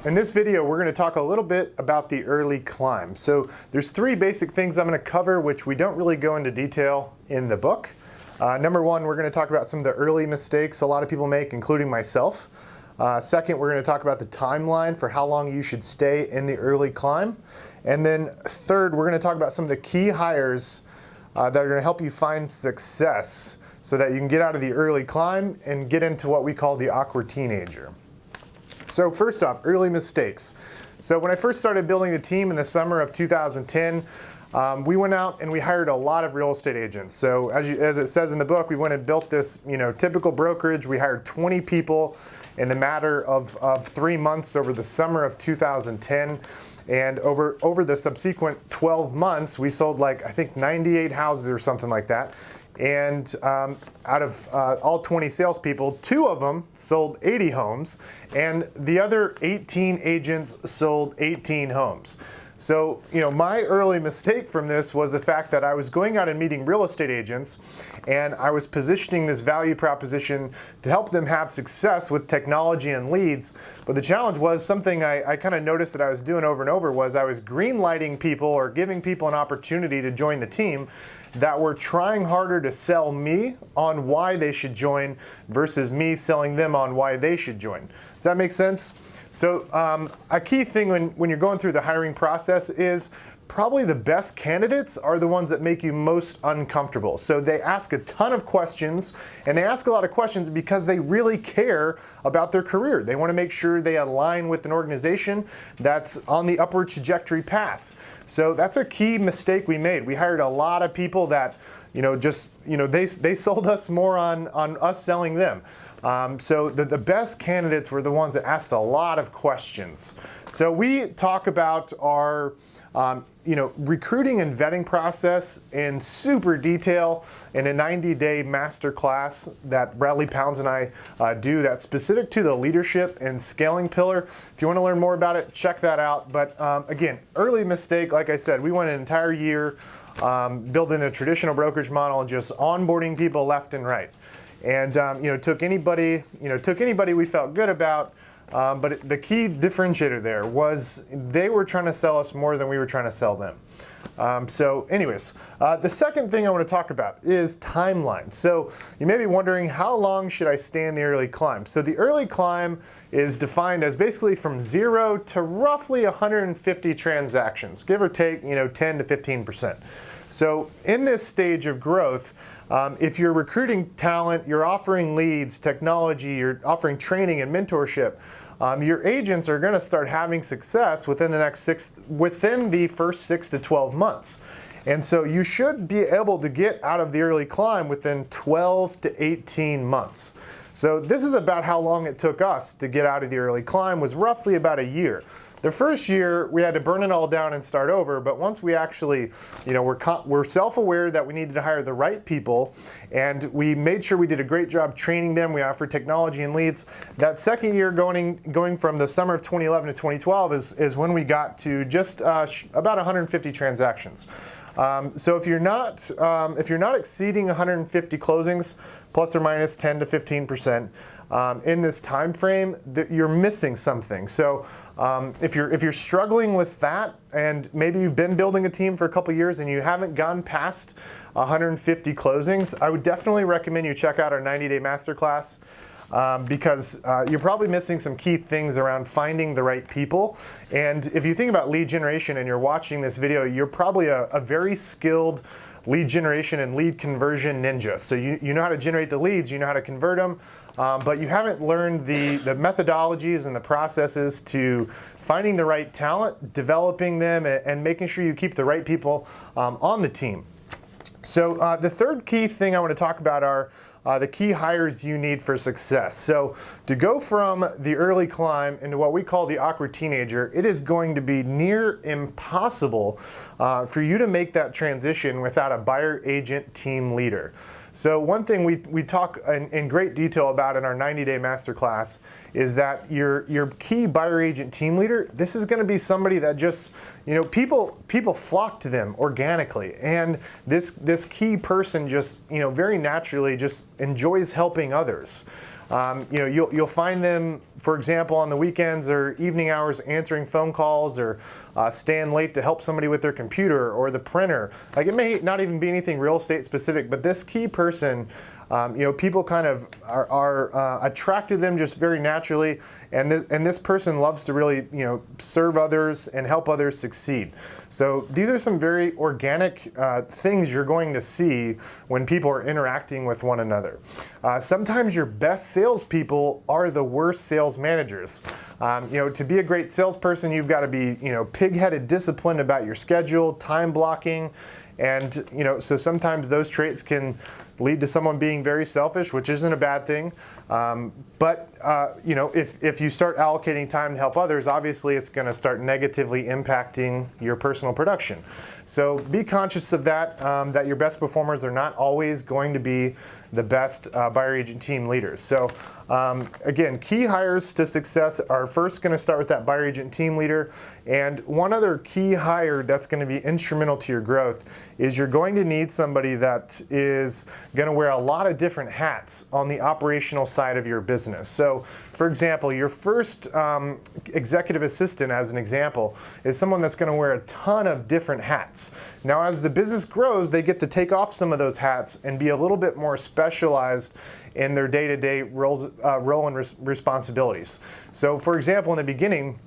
In this video, we're going to talk a little bit about the early climb. So there's three basic things I'm going to cover, which we don't really go into detail in the book. Number one, we're going to talk about some of the early mistakes a lot of people make, including myself. Second, we're going to talk about the timeline for how long you should stay in the early climb. And then third, we're going to talk about some of the key hires that are going to help you find success so that you can get out of the early climb and get into what we call the awkward teenager. So first off, early mistakes. So when I first started building the team in the summer of 2010, we went out and we hired a lot of real estate agents. So as it says in the book, we went and built this typical brokerage. We hired 20 people in the matter of 3 months over the summer of 2010. And over the subsequent 12 months, we sold I think 98 houses or something like that. And out of all 20 salespeople, 2 of them sold 80 homes, and the other 18 agents sold 18 homes. So, my early mistake from this was the fact that I was going out and meeting real estate agents, and I was positioning this value proposition to help them have success with technology and leads. But the challenge was something I kind of noticed that I was doing over and over was I was green lighting people or giving people an opportunity to join the team that were trying harder to sell me on why they should join versus me selling them on why they should join. Does that make sense? So a key thing when you're going through the hiring process is probably the best candidates are the ones that make you most uncomfortable. So they ask a ton of questions, and they ask a lot of questions because they really care about their career. They want to make sure they align with an organization that's on the upward trajectory path. So that's a key mistake we made. We hired a lot of people that, they sold us more on us selling them. So the best candidates were the ones that asked a lot of questions. So we talk about our recruiting and vetting process in super detail in a 90-day master class that Bradley Pounds and I do that's specific to the leadership and scaling pillar. If you want to learn more about it, check that out. But again, early mistake, like I said, we went an entire year building a traditional brokerage model and just onboarding people left and right. And took anybody we felt good about. But the key differentiator there was they were trying to sell us more than we were trying to sell them. So anyways, the second thing I want to talk about is timeline. So you may be wondering, how long should I stay in the early climb? So the early climb is defined as basically from 0 to roughly 150 transactions, give or take 10 to 15%. So in this stage of growth, if you're recruiting talent, you're offering leads, technology, you're offering training and mentorship, your agents are going to start having success within the first 6 to 12 months. And so you should be able to get out of the early climb within 12 to 18 months. So this is about how long it took us to get out of the early climb, was roughly about a year. The first year, we had to burn it all down and start over, but once we actually, we're self-aware that we needed to hire the right people, and we made sure we did a great job training them. We offered technology and leads. That second year, going from the summer of 2011 to 2012 is when we got to just about 150 transactions. So if you're not exceeding 150 closings, plus or minus 10 to 15%, in this time frame, you're missing something. So if you're struggling with that, and maybe you've been building a team for a couple years and you haven't gone past 150 closings, I would definitely recommend you check out our 90-day masterclass. Because you're probably missing some key things around finding the right people. And if you think about lead generation and you're watching this video, you're probably a very skilled lead generation and lead conversion ninja. So you know how to generate the leads, you know how to convert them, but you haven't learned the methodologies and the processes to finding the right talent, developing them, and making sure you keep the right people on the team. So the third key thing I want to talk about are the key hires you need for success. So to go from the early climb into what we call the awkward teenager, it is going to be near impossible for you to make that transition without a buyer agent team leader. So one thing we talk in great detail about in our 90-day masterclass is that your key buyer agent team leader, this is going to be somebody that just, people flock to them organically. And this key person just, very naturally just enjoys helping others. You'll find them, for example, on the weekends or evening hours answering phone calls, or staying late to help somebody with their computer or the printer. Like, it may not even be anything real estate specific, but this key person, people kind of are attracted to them just very naturally, and this person loves to really, serve others and help others succeed. So these are some very organic things you're going to see when people are interacting with one another. Sometimes your best salespeople are the worst sales managers. To be a great salesperson, you've got to be, pig-headed disciplined about your schedule, time blocking, and so sometimes those traits can lead to someone being very selfish, which isn't a bad thing. But if you start allocating time to help others, obviously it's going to start negatively impacting your personal production. So be conscious of that, that your best performers are not always going to be the best buyer agent team leaders. So again, key hires to success are first going to start with that buyer agent team leader. And one other key hire that's going to be instrumental to your growth is you're going to need somebody that is going to wear a lot of different hats on the operational side of your business. So for example, your first executive assistant, as an example, is someone that's going to wear a ton of different hats. Now, as the business grows, they get to take off some of those hats and be a little bit more specialized in their day-to-day role and responsibilities. So for example, in the beginning,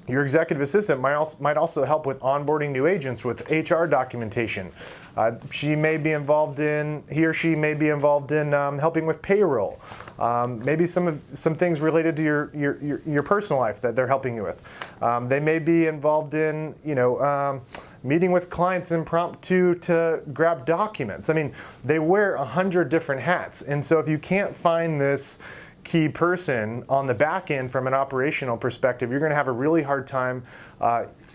your executive assistant might also help with onboarding new agents with HR documentation. He or she may be involved in helping with payroll. Maybe some things related to your personal life that they're helping you with. They may be involved in meeting with clients impromptu to grab documents. I mean, they wear 100 different hats, and so if you can't find this key person on the back end from an operational perspective, you're going to have a really hard time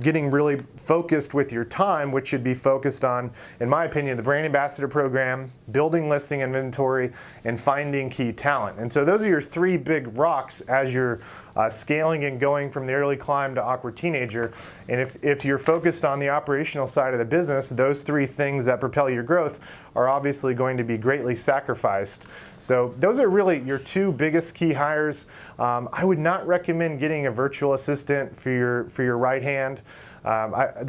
getting really focused with your time, which should be focused on, in my opinion, the brand ambassador program, building listing inventory, and finding key talent. And so those are your three big rocks as you're scaling and going from the early climb to awkward teenager. And if you're focused on the operational side of the business, those three things that propel your growth are obviously going to be greatly sacrificed. So those are really your two biggest key hires. I would not recommend getting a virtual assistant for your right hand. I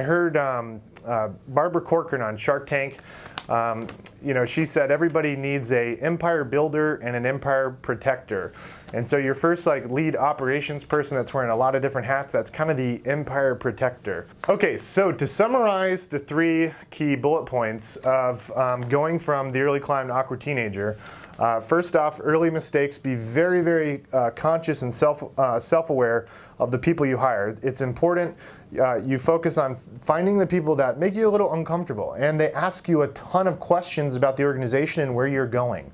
heard Barbara Corcoran on Shark Tank. She said everybody needs a empire builder and an empire protector. And so your first lead operations person that's wearing a lot of different hats, that's kind of the empire protector. Okay, so to summarize the three key bullet points of going from the early climb to awkward teenager, first off, early mistakes. Be very, very conscious and self-aware of the people you hire. It's important you focus on finding the people that make you a little uncomfortable, and they ask you a ton of questions about the organization and where you're going.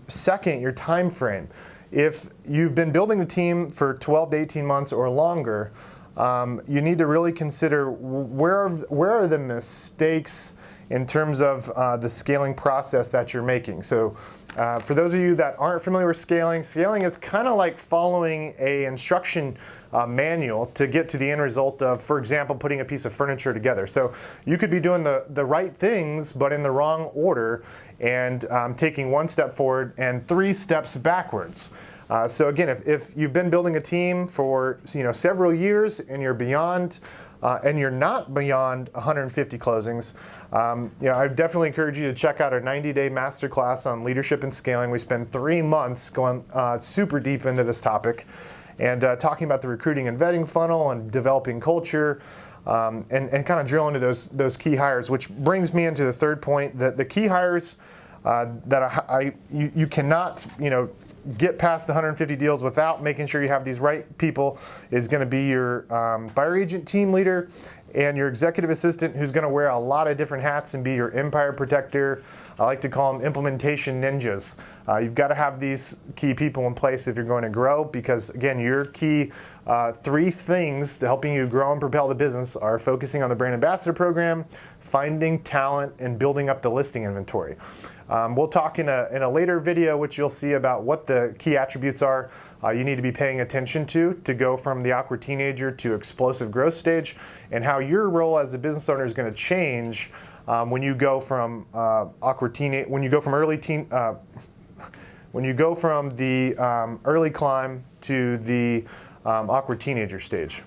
Second, your time frame. If you've been building the team for 12 to 18 months or longer, you need to really consider where are the mistakes in terms of the scaling process that you're making. So for those of you that aren't familiar with scaling is kind of like following a instruction manual to get to the end result of, for example, putting a piece of furniture together. So you could be doing the right things, but in the wrong order, and taking one step forward and 3 steps backwards. So again, if you've been building a team for several years and you're beyond and you're not beyond 150 closings, I definitely encourage you to check out our 90-day masterclass on leadership and scaling. We spend 3 months going super deep into this topic and talking about the recruiting and vetting funnel and developing culture, and kind of drill into those key hires, which brings me into the third point, that the key hires that you cannot get past 150 deals without making sure you have these right people is going to be your buyer agent team leader and your executive assistant, who's going to wear a lot of different hats and be your empire protector. I like to call them implementation ninjas. You've got to have these key people in place if you're going to grow, because again, your key 3 things to helping you grow and propel the business are focusing on the brand ambassador program, finding talent, and building up the listing inventory. We'll talk in a later video, which you'll see, about what the key attributes are you need to be paying attention to go from the awkward teenager to explosive growth stage, and how your role as a business owner is going to change when you go from when you go from the early climb to the awkward teenager stage.